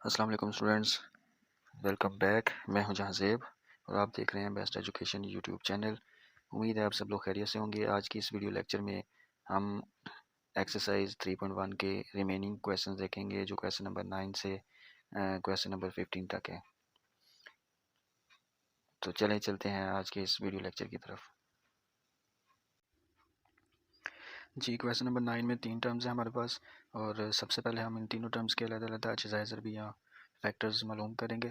अस्सलाम वालेकुम students, welcome back. मैं हूं जहाज़ेब और आप देख रहे हैं बेस्ट एजुकेशन यूट्यूब चैनल। उम्मीद है आप सब लोग खैरियत से होंगे। आज की इस वीडियो लेक्चर में हम एक्सरसाइज 3.1 के रिमेनिंग क्वेश्चंस देखेंगे, जो क्वेश्चन नंबर 9 से क्वेश्चन नंबर 15 तक है। तो चलें चलते हैं आज के इस वीडियो लेक्चर की तरफ। जी, क्वेश्चन नंबर 9 में 3 टर्म्स हैं हमारे पास और सबसे पहले हम इन तीनों टर्म्स के अलग-अलग अज्जाए ज़रबियाँ फैक्टर्स मालूम करेंगे।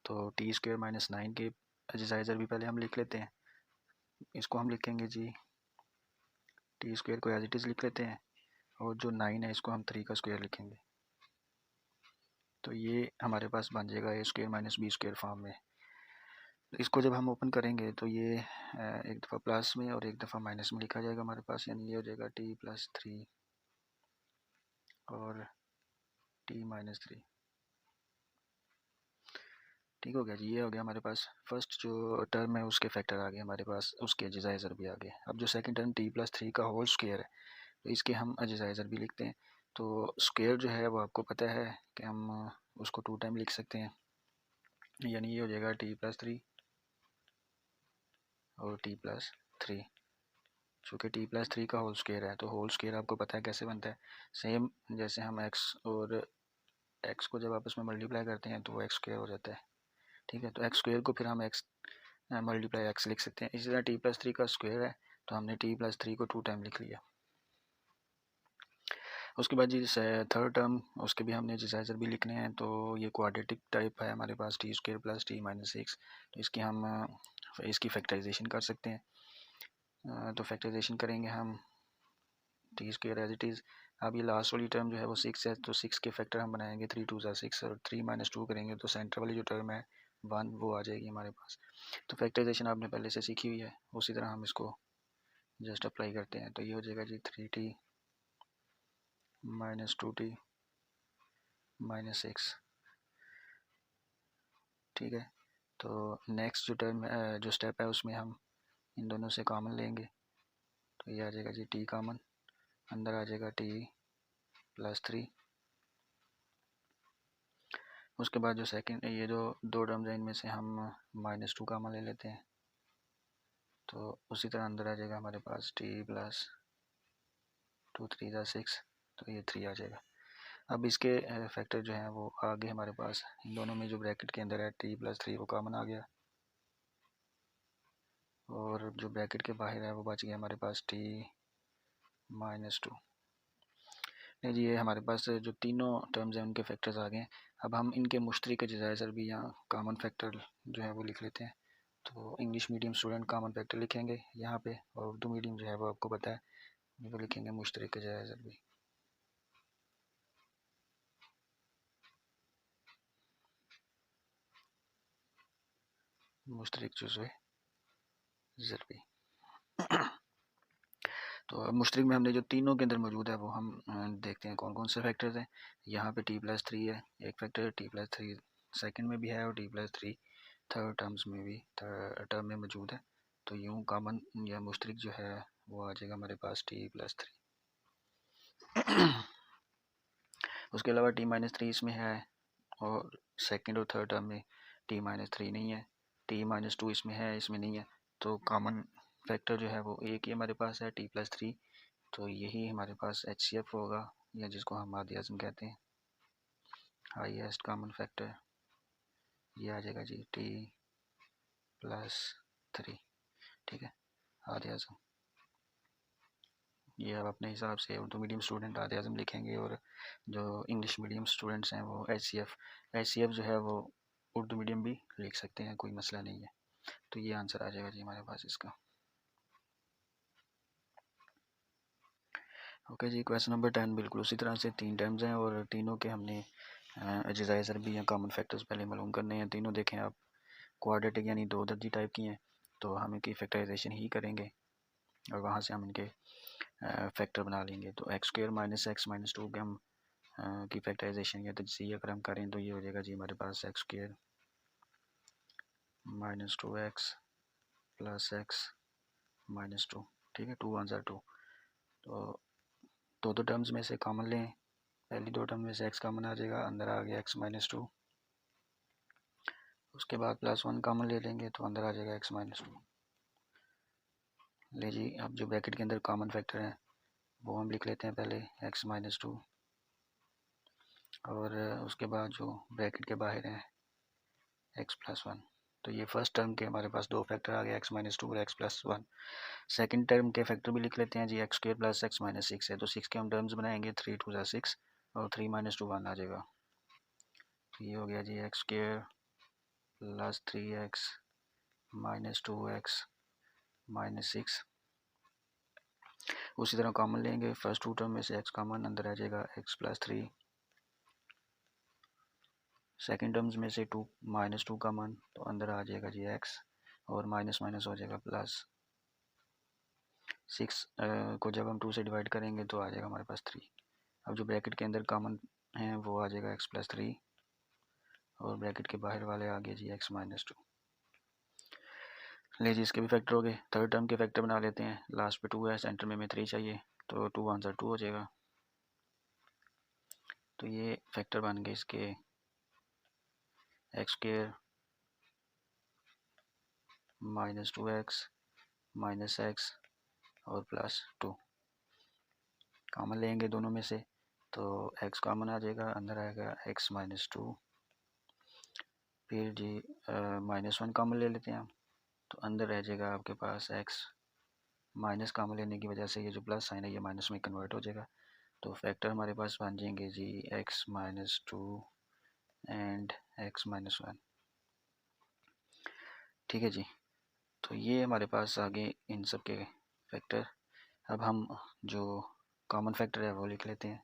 तो टी स्क्वायर माइनस 9 के अज्जाए ज़रबी पहले हम लिख लेते हैं। इसको हम लिखेंगे जी, टी स्क्वायर को एज इट इज़ लिख लेते हैं और जो 9 है इसको हम 3 का स्क्वायर लिखेंगे। तो ये हमारे पास बन जाएगा A square minus B square form में। इसको जब हम ओपन करेंगे तो ये एक दफ़ा प्लस में और एक दफ़ा माइनस में लिखा जाएगा हमारे पास, यानी ये हो जाएगा टी प्लस 3 और टी माइनस 3। ठीक हो गया जी, ये हो गया हमारे पास फर्स्ट जो टर्म है उसके फैक्टर आ गए हमारे पास, उसके अज्जाए ज़रबी आ गए। अब जो सेकंड टर्म टी प्लस 3 का होल स्क्वायर है तो इसके हम अज्जाए ज़रबी लिखते हैं। तो स्क्वायर जो है वो आपको पता है कि हम उसको 2 टाइम लिख सकते हैं, यानी ये हो जाएगा टी प्लस 3 और टी प्लस 3। चूँकि टी प्लस 3 का होल स्क्वायर है तो होल स्क्वायर आपको पता है कैसे बनता है। सेम जैसे हम एक्स और एक्स को जब आपस में मल्टीप्लाई करते हैं तो वो एक्स स्क्वायर हो जाता है। ठीक है, तो एक्स स्क्वायर को फिर हम एक्स मल्टीप्लाई एक्स लिख सकते हैं। इसी तरह टी प्लस 3 का स्क्वायर है तो हमने टी प्लस 3 को 2 टाइम लिख लिया। उसके बाद जी थर्ड टर्म, उसके भी हमने डिसाइजर भी लिखने हैं। तो ये क्वाड्रेटिक टाइप है हमारे पास, T square plus T minus 6। तो इसकी हम इसकी फैक्टराइजेशन कर सकते हैं। तो फैक्टराइजेशन करेंगे हम T square as it is. अब ये लास्ट वाली टर्म जो है वो 6 है तो 6 के फैक्टर हम बनाएंगे, 3 2 ज़ा 6 और 3 माइनस 2 करेंगे तो सेंटर वाली जो टर्म है 1 वो आ जाएगी हमारे पास। तो फैक्टराइजेशन आपने पहले से सीखी हुई है, उसी तरह हम इसको जस्ट अप्लाई करते हैं। तो ये हो जाएगा जी 3t माइनस 2t माइनस 6। ठीक है, तो नेक्स्ट जो टर्म जो स्टेप है उसमें हम इन दोनों से कॉमन लेंगे। तो ये आ जाएगा जी t कॉमन, अंदर आ जाएगा t प्लस 3। उसके बाद जो सेकंड ये जो दो टर्म्स हैं इनमें से हम माइनस 2 कॉमन ले लेते हैं। तो उसी तरह अंदर आ जाएगा हमारे पास t प्लस 2 3 ज़ा 6, तो ये 3 आ जाएगा। अब इसके फैक्टर जो हैं वो आगे हमारे पास इन दोनों में जो ब्रैकेट के अंदर है t प्लस 3 वो कॉमन आ गया और जो ब्रैकेट के बाहर है वो बच गया हमारे पास t माइनस 2। नहीं जी, ये हमारे पास जो तीनों टर्म्स हैं उनके फैक्टर्स आ गए। अब हम इनके मुश्तरक अज्जाए भी यहाँ कॉमन फैक्टर जो है वो लिख लेते हैं। तो English medium student common factor लिखेंगे यहाँ पे, और उर्दू मीडियम जो है वो आपको पता है वो लिखेंगे मुश्तरक अज्जाए भी। मुश्तरक जुज़्वे ज़रबी। तो अब मुश्तरक में हमने जो तीनों के अंदर मौजूद है वो हम देखते हैं कौन कौन से फैक्टर्स हैं। यहाँ पे t प्लस 3 है एक फैक्टर, t प्लस 3 सेकेंड में भी है और t प्लस 3 थर्ड टर्म्स में भी टर्म में मौजूद है। तो यूँ कॉमन या मुश्तरक जो है वो आ जाएगा हमारे पास t प्लस 3। उसके अलावा t माइनस 3 इसमें है और सेकेंड और थर्ड टर्म में t माइनस 3 नहीं है, t माइनस 2 इसमें है, इसमें नहीं है। तो कॉमन फैक्टर जो है वो एक ही हमारे पास है, t प्लस 3। तो यही हमारे पास HCF होगा, या जिसको हम आदि आज़म कहते हैं, हाईएस्ट कॉमन फैक्टर। ये आ जाएगा जी t प्लस 3। ठीक है, आदि आज़म। ये आप अपने हिसाब से उर्दू मीडियम स्टूडेंट आदि आज़म लिखेंगे और जो इंग्लिश मीडियम स्टूडेंट्स हैं वो HCF जो है वो उर्दू मीडियम भी लिख सकते हैं, कोई मसला नहीं है। तो ये आंसर आ जाएगा जी हमारे पास इसका। ओके जी, क्वेश्चन नंबर 10 बिल्कुल उसी तरह से 3 टर्म्स हैं और तीनों के हमने अज्जाए ज़रबी या कॉमन फैक्टर्स पहले मालूम करने हैं। तीनों देखें आप क्वाड्रेटिक यानी दो दर्जी टाइप की हैं, तो हम इनकी फैक्टराइजेशन ही करेंगे और वहाँ से हम इनके फैक्टर बना लेंगे। तो x square minus x minus 2 के हम की फैक्टराइजेशन या तजज़िया अगर हम करें तो ये हो जाएगा जी हमारे पास X square minus 2x plus X minus 2। ठीक है, 2 1 ज़ा 2। तो दो टर्म्स में से कॉमन लें पहली दो टर्म में से x कॉमन आ जाएगा, अंदर आ गया x-2। उसके बाद +1 कॉमन ले लेंगे तो अंदर आ जाएगा x-2। ले जी, अब जो ब्रैकेट के अंदर कॉमन फैक्टर है वो हम लिख लेते हैं पहले x-2, और उसके बाद जो ब्रैकेट के बाहर है x+1। तो ये फर्स्ट टर्म के हमारे पास दो फैक्टर आ गए x-2 और x+1। सेकंड टर्म के फैक्टर भी लिख लेते हैं जी, x² + x-6 है तो 6 के हम टर्म्स बनाएंगे, 3 × 2 = 6 और 3 - 2 1 आ जाएगा। तो ये हो गया जी x² + 3x - 2x - 6। उसी तरह कॉमन लेंगे, फर्स्ट टू टर्म में से x कॉमन, अंदर आ जाएगा x+3। सेकंड टर्म्स में से -2 कॉमन, तो अंदर आ जाएगा जी x, और माइनस माइनस हो जाएगा प्लस। 6 को जब हम 2 से डिवाइड करेंगे तो आ जाएगा हमारे पास 3। अब जो ब्रैकेट के अंदर कॉमन है वो आ जाएगा x+3, और ब्रैकेट के बाहर वाले आ गए जी x-2। ले जी, इसके भी फैक्टर हो गए। थर्ड टर्म के फैक्टर बना लेते हैं। लास्ट पे 2 है, सेंटर में हमें 3 चाहिए, तो 2 आंसर 2 हो जाएगा। तो ये फैक्टर बन गए इसके x² - 2x - x और +2 कॉमन लेंगे दोनों में से, तो x कॉमन आ जाएगा, अंदर आएगा x-2। फिर जी -1 कॉमन ले लेते हैं हम, तो अंदर रह जाएगा आपके पास x। माइनस कॉमन लेने की वजह से ये जो प्लस साइन है ये माइनस में कन्वर्ट हो जाएगा। तो फैक्टर हमारे पास बन जाएंगे जी x-2 एंड x-1। ठीक है जी, तो ये हमारे पास आगे इन सब के फैक्टर। अब हम जो कॉमन फैक्टर है वो लिख लेते हैं,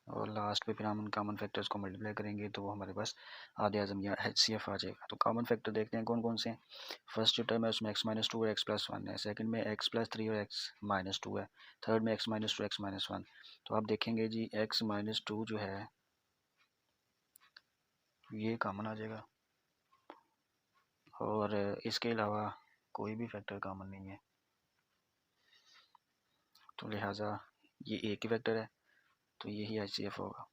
और लास्ट पे फिर हम उन कॉमन फैक्टर्स को मल्टीप्लाई करेंगे तो वो हमारे पास आधे आज़म या HCF आ जाएगा। तो कॉमन फैक्टर देखते हैं कौन कौन से हैं। फर्स्ट जो टर्म है उसमें x-2 और x+1 है, सेकंड में x+3 और x-2 है, थर्ड में x-2 x-1। तो आप देखेंगे जी x-2 जो है ये कॉमन आ जाएगा, और इसके अलावा कोई भी फैक्टर कॉमन नहीं है, तो लिहाजा ये एक ही फैक्टर है, तो यही HCF होगा।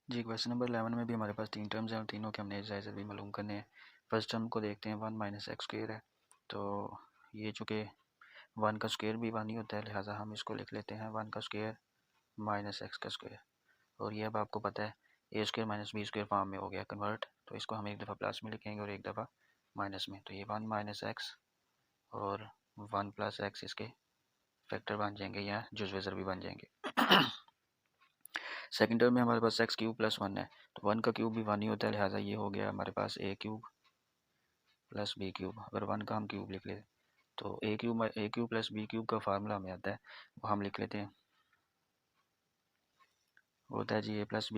जी, क्वेश्चन नंबर 11 में भी हमारे पास 3 टर्म्स हैं और तीनों के हमने एजाइज़र भी मालूम करने हैं। फर्स्ट टर्म को देखते हैं, 1 - x² है, तो ये चूँकि 1 का स्क्वायर भी 1 ही होता है, लिहाजा हम इसको लिख लेते हैं 1 का स्क्वायर - x का स्क्वायर। और ये अब आपको पता है a² - b² फॉर्म में हो गया कन्वर्ट, तो इसको हम एक दफ़ा प्लस में लिखेंगे और एक दफ़ा माइनस में। तो ये 1 - x और 1 + x इसके फैक्टर बन जाएंगे या जुज़वेज़र भी बन जाएंगे। सेकंड टर्म में हमारे पास x³ + 1 है, तो 1 का क्यूब भी 1 ही होता है, लिहाजा ये हो गया हमारे पास a³ + b³। अगर 1 का हम क्यूब लिख ले तो a³ + b³ का फार्मूला हमें आता है, वो हम लिख लेते हैं। होता है जी a + b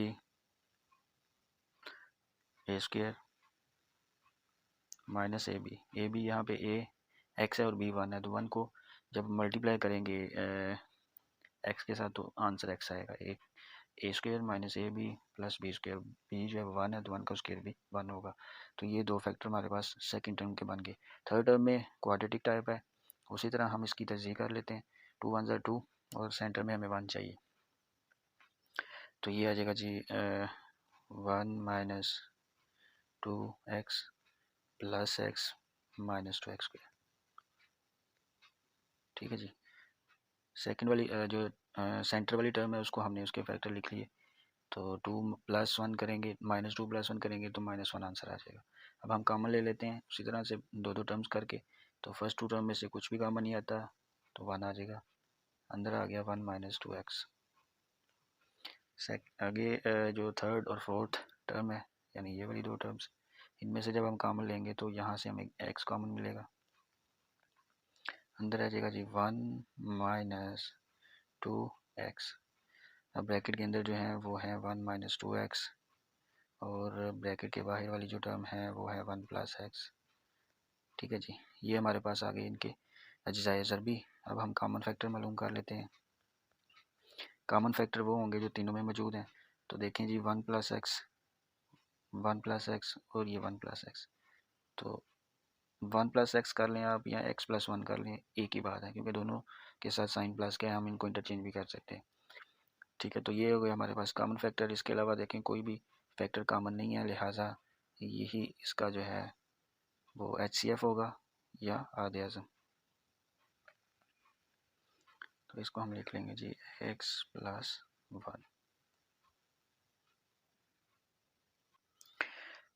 a² - ab। ab यहाँ पे a x है और b 1 है, तो 1 को जब मल्टीप्लाई करेंगे x के साथ तो आंसर x आएगा। एक a² - ab + b², b जो है 1 है तो 1 का स्क्वायर भी 1 होगा। तो ये दो फैक्टर हमारे पास सेकंड टर्म के बन गए। थर्ड टर्म में क्वाड्रेटिक टाइप है, उसी तरह हम इसकी तजज़ीह कर लेते हैं। 2 1 = 2 और सेंटर में हमें 1 चाहिए, तो ये आ जाएगा जी 1 - 2x + x - 2x²। ठीक है जी, सेकंड वाली जो सेंटर वाली टर्म है उसको हमने उसके फैक्टर लिख लिए, तो 2 + 1 करेंगे, -2 + 1 करेंगे तो -1 आंसर आ जाएगा। अब हम कॉमन ले लेते हैं उसी तरह से दो टर्म्स करके, तो फर्स्ट टू टर्म में से कुछ भी कॉमन नहीं आता तो 1 आ जाएगा, अंदर आ गया 1 - 2x। आगे जो थर्ड और फोर्थ टर्म है यानी ये वाली दो टर्म्स, इनमें से जब हम कॉमन लेंगे तो यहाँ से हमें x कॉमन मिलेगा, अंदर आ जाएगा जी 1 - 2x। अब ब्रैकेट के अंदर जो है वो है 1 - 2x, और ब्रैकेट के बाहर वाली जो टर्म है वो है 1 + x। ठीक है जी, ये हमारे पास आ गए इनके अज्जाए ज़रबी। अब हम कॉमन फैक्टर मालूम कर लेते हैं। कॉमन फैक्टर वो होंगे जो तीनों में मौजूद हैं, तो देखें जी 1 + x, 1 + x और ये 1 + x। तो 1 + x कर लें आप या x + 1 कर लें, एक ही बात है, क्योंकि दोनों के साथ साइन प्लस के हम इनको इंटरचेंज भी कर सकते हैं। ठीक है, तो ये हो गया हमारे पास कॉमन फैक्टर। इसके अलावा देखें कोई भी फैक्टर कॉमन नहीं है, लिहाजा यही इसका जो है वो HCF होगा या आधे आज़म। तो इसको हम लिख लेंगे जी x + 1।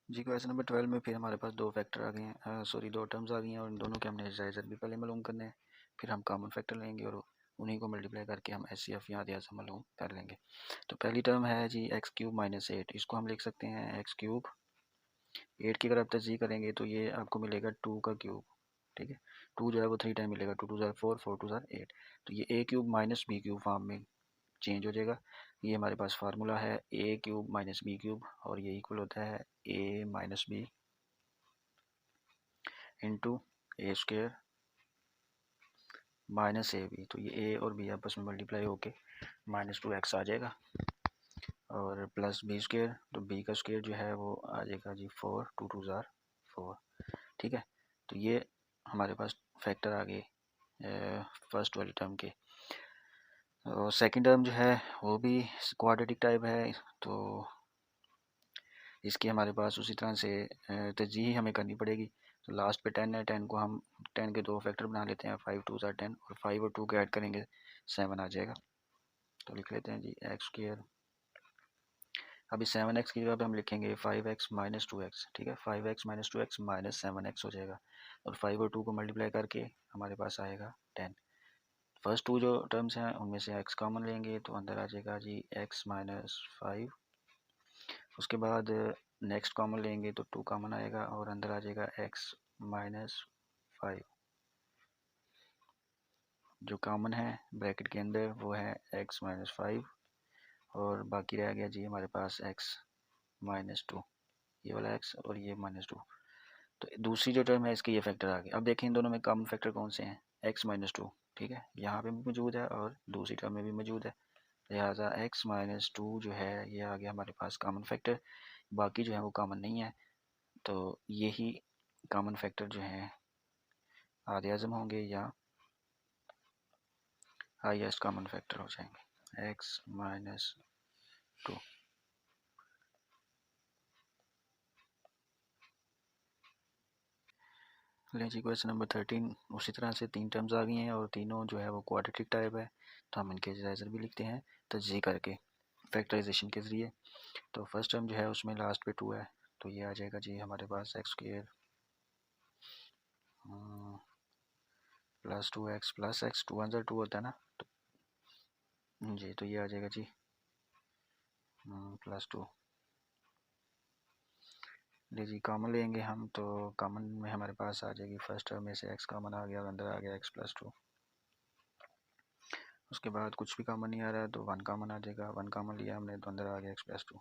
जी क्वेश्चन नंबर 12 में फिर हमारे पास दो फैक्टर आ गए हैं, सॉरी दो टर्म्स आ गई हैं, और इन दोनों के हमने जायज़र भी पहले मालूम करने हैं, फिर हम कॉमन फैक्टर लेंगे और उन्हीं को मल्टीप्लाई करके हम HCF या आधे आज़म मालूम कर लेंगे। तो पहली टर्म है जी x³ - 8, इसको हम लिख सकते हैं x³। 8 की अगर आप तस्जीह करेंगे तो ये आपको मिलेगा 2 का क्यूब। ठीक है, 2 जो है वो 3 टाइम मिलेगा, 2 × 2 = 4, 4 × 2 = 8। तो ये a³ - b³ फॉर्म में चेंज हो जाएगा। ये हमारे पास फार्मूला है a³ - b³ और ये इक्वल होता है a - b into a² - ab। तो ये a और b आपस में मल्टीप्लाई होके -2x आ जाएगा और प्लस b², तो b का स्क्वायर जो है वो आ जाएगा जी 4, 2 × 2 = 4। ठीक है, तो ये हमारे पास फैक्टर आ गए फर्स्ट वाली टर्म के। और सेकंड टर्म जो है वो भी क्वाड्रेटिक टाइप है, तो इसकी हमारे पास उसी तरह से तरजीह हमें करनी पड़ेगी। तो लास्ट पे 10 है, 10 को हम 10 के दो फैक्टर बना लेते हैं, 5 × 2 = 10 और 5 और 2 को ऐड करेंगे 7 आ जाएगा। तो लिख लेते हैं जी x²। अभी 7x की जगह पे हम लिखेंगे 5x - 2x। ठीक है, 5x - 2x - 7x हो जाएगा और 5 और 2 को मल्टीप्लाई करके हमारे पास आएगा 10। फर्स्ट टू जो टर्म्स हैं उनमें से x कॉमन लेंगे तो अंदर आ जाएगा जी x - 5। उसके बाद नेक्स्ट कॉमन लेंगे तो 2 कॉमन आएगा और अंदर आ जाएगा x - 5। जो कॉमन है ब्रैकेट के अंदर वो है x - 5 और बाकी रह गया जी हमारे पास x - 2, ये वाला x और ये -2। तो दूसरी जो टर्म है इसके ये फैक्टर आ गए। अब देखें इन दोनों में कॉमन फैक्टर कौन से हैं, x - 2। ठीक है, यहाँ पे भी मौजूद है और दूसरी टर्म में भी मौजूद है, लिहाजा x - 2 जो है ये आ गया हमारे पास कॉमन फैक्टर। बाकी जो है वो कॉमन नहीं है, तो यही कॉमन फैक्टर जो हैं आधे आज़म होंगे या हाईएस्ट कॉमन फैक्टर हो जाएंगे x - 2। लें जी क्वेश्चन नंबर 13। उसी तरह से 3 टर्म्स आ गई हैं और तीनों जो है वो क्वाड्रेटिक टाइप है, तो हम इनके जायज़र भी लिखते हैं तजज़ीह करके फैक्टराइजेशन के ज़रिए। तो फर्स्ट टर्म जो है उसमें लास्ट पे 2 है, तो ये आ जाएगा जी हमारे पास x² + 2x + x, 2 × 2 होता है ना, तो जी तो ये आ जाएगा जी +2। ले जी कॉमन लेंगे हम, तो कॉमन में हमारे पास आ जाएगी फर्स्ट टर्म में से x कॉमन आ गया और अंदर आ गया x + 2। उसके बाद कुछ भी कॉमन नहीं आ रहा है तो 1 कॉमन आ जाएगा, 1 कॉमन लिया हमने तो अंदर आ गया x + 2।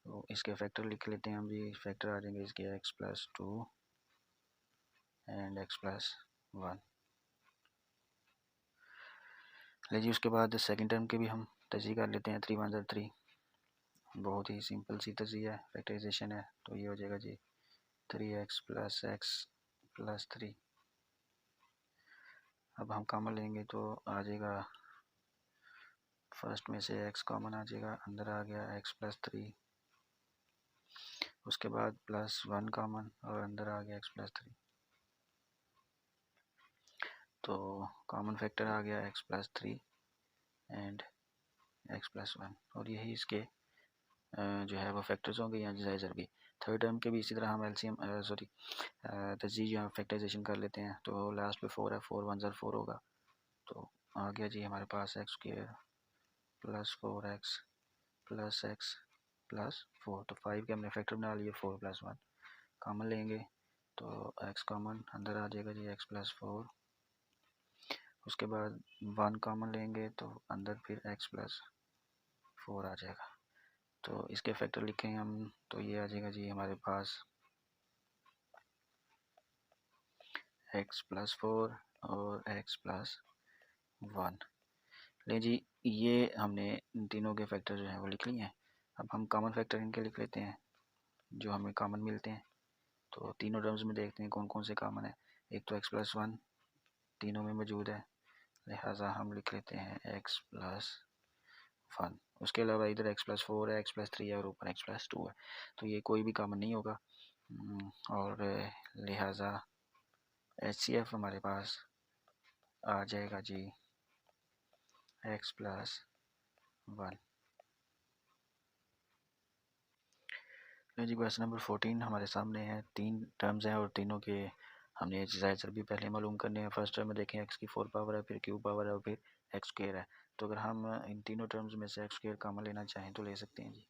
तो इसके फैक्टर लिख लेते हैं हम जी, फैक्टर आ जाएंगे इसके x + 2 एंड x + 1। ले जी उसके बाद सेकंड टर्म के भी हम तजज़ीह कर लेते हैं। 3 × 1 = 3, बहुत ही सिंपल सी तजज़ीह है, फैक्टराइजेशन है, तो ये हो जाएगा जी 3x + x + 3। अब हम कॉमन लेंगे तो आ जाएगा फर्स्ट में से x कॉमन आ जाएगा, अंदर आ गया x + 3। उसके बाद +1 कॉमन और अंदर आ गया x + 3। तो कॉमन फैक्टर आ गया x + 3 एंड x + 1 और यही इसके जो है वो फैक्टर्स होंगे या जायज़र भी। थर्ड टर्म के भी इसी तरह हम एलसीएम सॉरी तजज़ीह जो फैक्टराइजेशन कर लेते हैं, तो लास्ट पे 4 है, 4 × 1 = 4 होगा, तो आ गया जी हमारे पास x² + 4x + x + 4। तो 5 के हमने फैक्टर बना लिए, 4 + 1 कॉमन लेंगे तो x कॉमन अंदर आ जाएगा जी x + 4। उसके बाद 1 कॉमन लेंगे तो अंदर फिर x + 4 आ जाएगा। तो इसके फैक्टर लिखेंगे हम, तो ये आ जाएगा जी हमारे पास x + 4 और x + 1। ले जी, ये हमने इन तीनों के फैक्टर जो हैं वो लिख लिए हैं। अब हम कॉमन फैक्टर इनके लिख लेते हैं जो हमें कॉमन मिलते हैं। तो तीनों टर्म्स में देखते हैं कौन कौन से कॉमन है। एक तो x+1 तीनों में मौजूद है, लिहाजा हम लिख लेते हैं x+1। उसके अलावा इधर x+4 है, x+3 है और ऊपर x+2 है, तो ये कोई भी कॉमन नहीं होगा। और लिहाजा HCF हमारे पास आ जाएगा जी x+1। जी क्वेश्चन नंबर 14 हमारे सामने है। 3 टर्म्स हैं और तीनों के हमने एक्सरसाइज भी पहले मालूम करने हैं। फर्स्ट टर्म में देखें x की 4 पावर है, फिर क्यू पावर है और फिर x स्क्वायर है। तो अगर हम इन तीनों टर्म्स में से x स्क्वायर कॉमन लेना चाहें तो ले सकते हैं जी।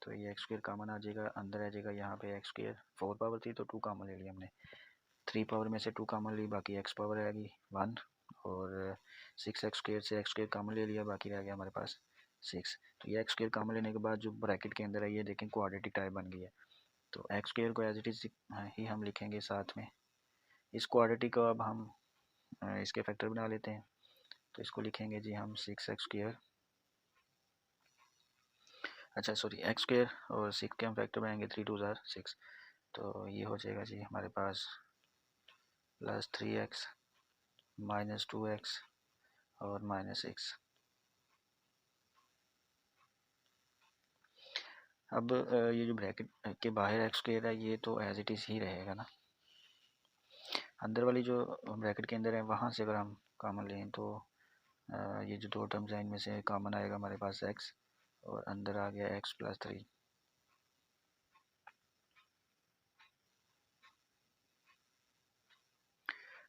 तो ये x स्क्वायर कॉमन आ जाएगा, अंदर आ जाएगा यहाँ पे x स्क्वायर। 4 पावर थी तो 2 कॉमन ले लिया हमने, 3 पावर में से 2 कॉमन ली, बाकी x पावर आएगी 1 और 6x स्क्वायर से x स्क्वायर कॉमन ले लिया, बाकी रह गया हमारे पास 6। तो ये x स्क्वायर कॉमन लेने के बाद जो ब्रैकेट के अंदर है ये देखें क्वाड्रेटिक टाइप बन गई है। तो एक्स स्क्वायर को एज इट इज़ ही हम लिखेंगे साथ में। इस क्वाड्रेटिक को अब हम इसके फैक्टर बना लेते हैं। तो इसको लिखेंगे जी हम 6x स्क्वायर, अच्छा सॉरी x स्क्वायर और 6 के हम फैक्टर बनाएंगे 3 2 ज़ार 6। तो ये हो जाएगा जी हमारे पास +3x -2x और -6। अब ये जो ब्रैकेट के बाहर x स्क्वायर है ये तो एज इट इज़ ही रहेगा ना। अंदर वाली जो ब्रैकेट के अंदर है वहाँ से अगर हम कॉमन लें तो ये जो दो टर्म्स हैं इनमें से कॉमन आएगा हमारे पास x और अंदर आ गया x+3।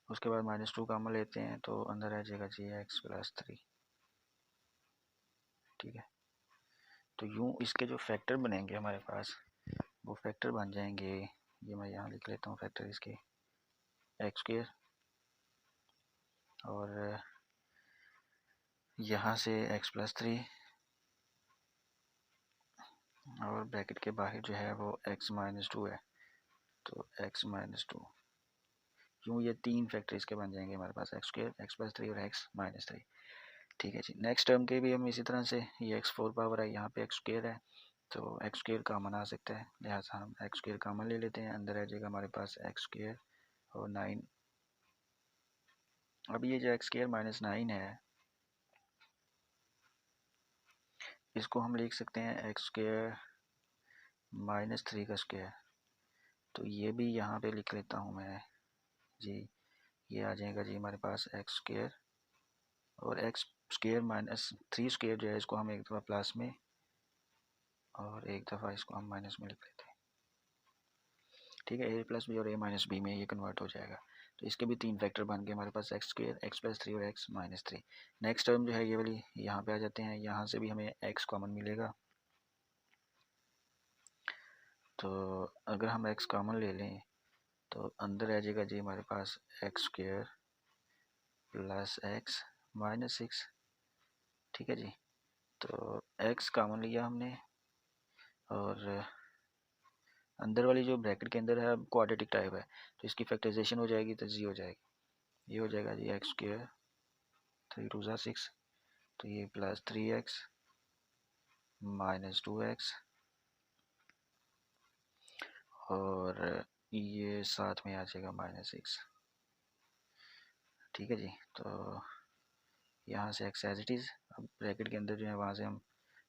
उसके बाद -2 कॉमन लेते हैं तो अंदर आ जाएगा जी x+3। ठीक है, तो यूँ इसके जो फैक्टर बनेंगे हमारे पास वो फैक्टर बन जाएंगे, ये मैं यहाँ लिख लेता हूँ फैक्टर इसके x स्क्वायर और यहाँ से x+3 और ब्रैकेट के बाहर जो है वो x-2 है तो x-2। यूँ ये 3 फैक्टर इसके बन जाएंगे हमारे पास x स्क्वायर, x+3 और x-3। ठीक है जी, नेक्स्ट टर्म के भी हम इसी तरह से, ये x4 पावर है, यहाँ पे x स्क्वायर है तो x स्क्वायर कॉमन आ सकता है, लिहाजा हम x स्क्वायर कॉमन ले लेते हैं। अंदर आ जाएगा हमारे पास x स्क्वायर और 9। अब ये जो x स्क्वायर -9 है इसको हम लिख सकते हैं x स्क्वायर -3 का स्क्वायर। तो ये भी यहाँ पे लिख लेता हूँ मैं जी, ये आ जाएगा जी हमारे पास x स्क्वायर और x स्क्वायर -3 स्क्वायर जो है इसको हम एक दफ़ा प्लस में और एक दफ़ा इसको हम माइनस में लिख लेते हैं। ठीक है, a+b और a-b में ये कन्वर्ट हो जाएगा। तो इसके भी 3 फैक्टर बन गए हमारे पास x स्क्वायर, x+3 और x-3। नेक्स्ट टर्म जो है ये वाली यहाँ पे आ जाते हैं, यहाँ से भी हमें x कॉमन मिलेगा। तो अगर हम x कॉमन ले लें तो अंदर आ जाएगा जी हमारे पास x स्क्वायर प्लस x -6। ठीक है जी, तो x कॉमन लिया हमने और अंदर वाली जो ब्रैकेट के अंदर है क्वाड्रेटिक टाइप है तो इसकी फैक्टराइजेशन हो जाएगी तो जी हो जाएगी। ये हो जाएगा जी x स्क्वायर 3 2 ज़ार 6, तो ये +3x -2x और ये साथ में आ जाएगा -6। ठीक है जी, तो यहाँ से x एज इट इज़, अब ब्रैकेट के अंदर जो है वहाँ से हम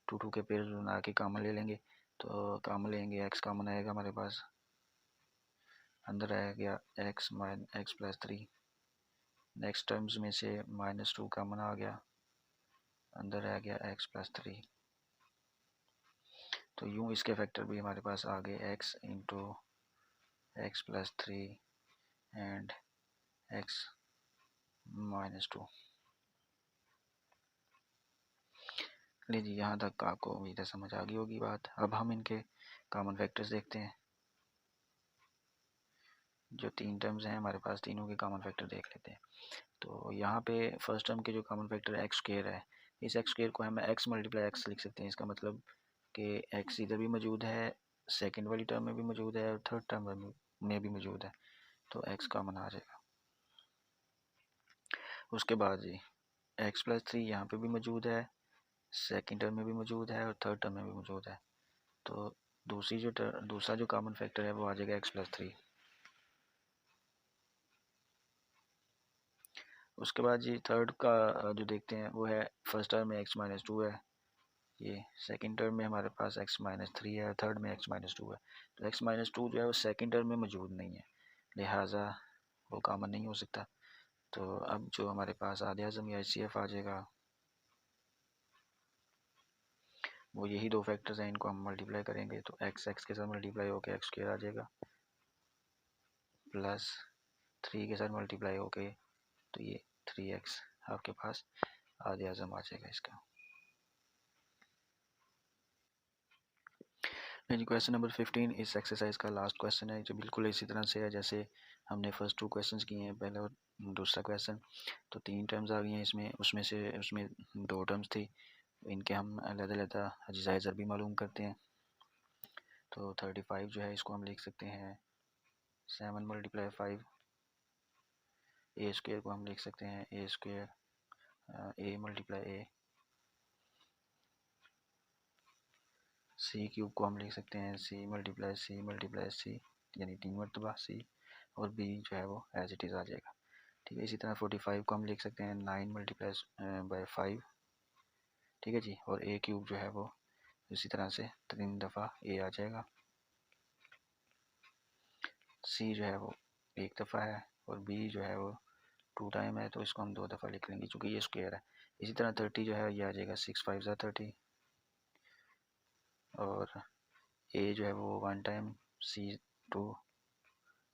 2 2 के पेयर बना के कॉमन ले लेंगे। तो कॉमन लेंगे x कॉमन आएगा हमारे पास, अंदर आ गया x+3। नेक्स्ट टर्म्स में से -2 कॉमन आ गया, अंदर आ गया x+3। तो यूँ इसके फैक्टर भी हमारे पास आ गए x into x+3 and x-2। लीजिए यहाँ तक आपको उम्मीद है समझ आ गई होगी बात। अब हम इनके कॉमन फैक्टर्स देखते हैं। जो 3 टर्म्स हैं हमारे पास तीनों के कॉमन फैक्टर देख लेते हैं। तो यहाँ पे फर्स्ट टर्म के जो कॉमन फैक्टर है x स्क्वायर है, इस x स्क्वायर को हम x × x लिख सकते हैं। इसका मतलब कि x इधर भी मौजूद है, सेकंड वाली टर्म में भी मौजूद है और थर्ड टर्म में भी मौजूद है, तो x कॉमन आ जाएगा। उसके बाद जी x+3 यहाँ पे भी मौजूद है, सेकेंड टर्म में भी मौजूद है और थर्ड टर्म में भी मौजूद है। तो दूसरा जो कॉमन फैक्टर है वो आ जाएगा x+3। उसके बाद जी थर्ड का जो देखते हैं वो है फर्स्ट टर्म में x-2 है, ये सेकंड टर्म में हमारे पास x-3 है, थर्ड में x-2 है। तो x-2 जो है वो सेकंड टर्म में मौजूद नहीं है, लिहाजा वो कॉमन नहीं हो सकता। तो अब जो हमारे पास आधे आज़म या HCF आ जाएगा, वो यही दो फैक्टर्स हैं, इनको हम मल्टीप्लाई करेंगे तो x के साथ मल्टीप्लाई होकर x² आ जाएगा, प्लस 3 के साथ मल्टीप्लाई होके तो ये 3x आपके पास आधे आज़म आ जाएगा इसका। जी क्वेश्चन नंबर 15 इस एक्सरसाइज का लास्ट क्वेश्चन है, जो बिल्कुल इसी तरह से है जैसे हमने फर्स्ट 2 क्वेश्चंस किए हैं, पहले और दूसरा क्वेश्चन। तो 3 टर्म्स आ गई हैं इसमें, उसमें 2 टर्म्स थी, इनके हम अलग-अलग अज्जाए ज़रबी मालूम करते हैं। तो 35 जो है इसको हम लिख सकते हैं 7 × 5, a² को हम लिख सकते हैं a² a × a, c³ को हम लिख सकते हैं c × c यानी 3 मरतबा c, और b जो है वो एज इट इज़ आ जाएगा। ठीक है, इसी तरह 45 को हम लिख सकते हैं 9 × 5, ठीक है जी, और a³ जो है वो इसी तरह से 3 दफ़ा a आ जाएगा। c जो है वो 1 दफ़ा है और b जो है वो 2 टाइम है, तो इसको हम 2 दफ़ा लिख लेंगे चूँकि ये स्क्वायर है। इसी तरह 30 जो है ये आ जाएगा 6 × 5 = 30, और a जो है वो 1 टाइम, c 2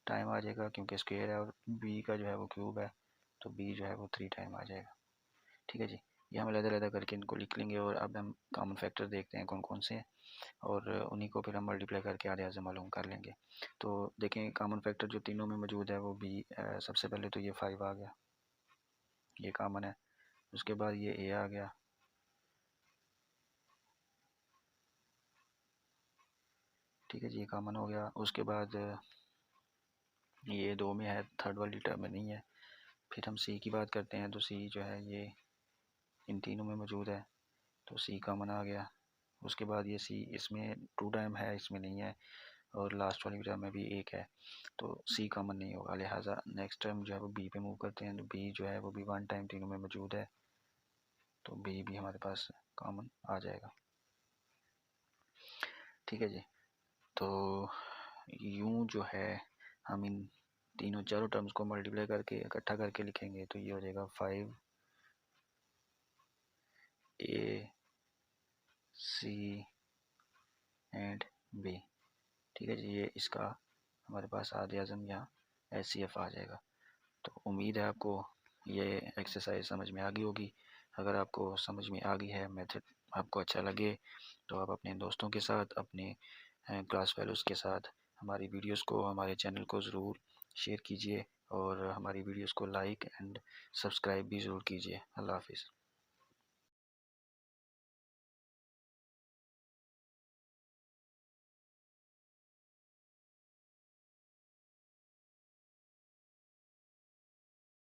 टाइम आ जाएगा क्योंकि स्क्वायर है, और b का जो है वो क्यूब है तो b जो है वो 3 टाइम आ जाएगा। ठीक है जी, ये हम अलग-अलग करके इनको लिख लेंगे, और अब हम कॉमन फैक्टर देखते हैं कौन कौन से हैं, और उन्हीं को फिर हम मल्टीप्लाई करके आधे आज़म मालूम कर लेंगे। तो देखें कॉमन फैक्टर जो तीनों में मौजूद है वो b, सबसे पहले तो ये 5 आ गया, ये कॉमन है। उसके बाद ये a आ गया, ठीक है जी, ये कॉमन हो गया। उसके बाद ये 2 में है, थर्ड वाली टर्म में नहीं है। फिर हम c की बात करते हैं तो c जो है ये इन तीनों में मौजूद है, तो c कॉमन आ गया। उसके बाद ये c इसमें 2 टाइम है, इसमें नहीं है, और लास्ट वाली टर्म में भी 1 है, तो c कॉमन नहीं होगा, लिहाजा नेक्स्ट टर्म जो है वो b पे मूव करते हैं। तो b जो है वो भी 1 टाइम तीनों में मौजूद है, तो b भी हमारे पास कॉमन आ जाएगा। ठीक है जी, तो यूँ जो है हम इन चारों टर्म्स को मल्टीप्लाई करके इकट्ठा करके लिखेंगे तो ये हो जाएगा 5 a c एंड b। ठीक है जी, ये इसका हमारे पास आधे आज़म यहाँ HCF आ जाएगा। तो उम्मीद है आपको ये एक्सरसाइज समझ में आ गई होगी। अगर आपको समझ में आ गई है, मेथड आपको अच्छा लगे, तो आप अपने दोस्तों के साथ, अपने क्लास फेलोज़ के साथ हमारी वीडियोस को, हमारे चैनल को ज़रूर शेयर कीजिए, और हमारी वीडियोस को लाइक एंड सब्सक्राइब भी ज़रूर कीजिए। अल्लाह हाफिज़।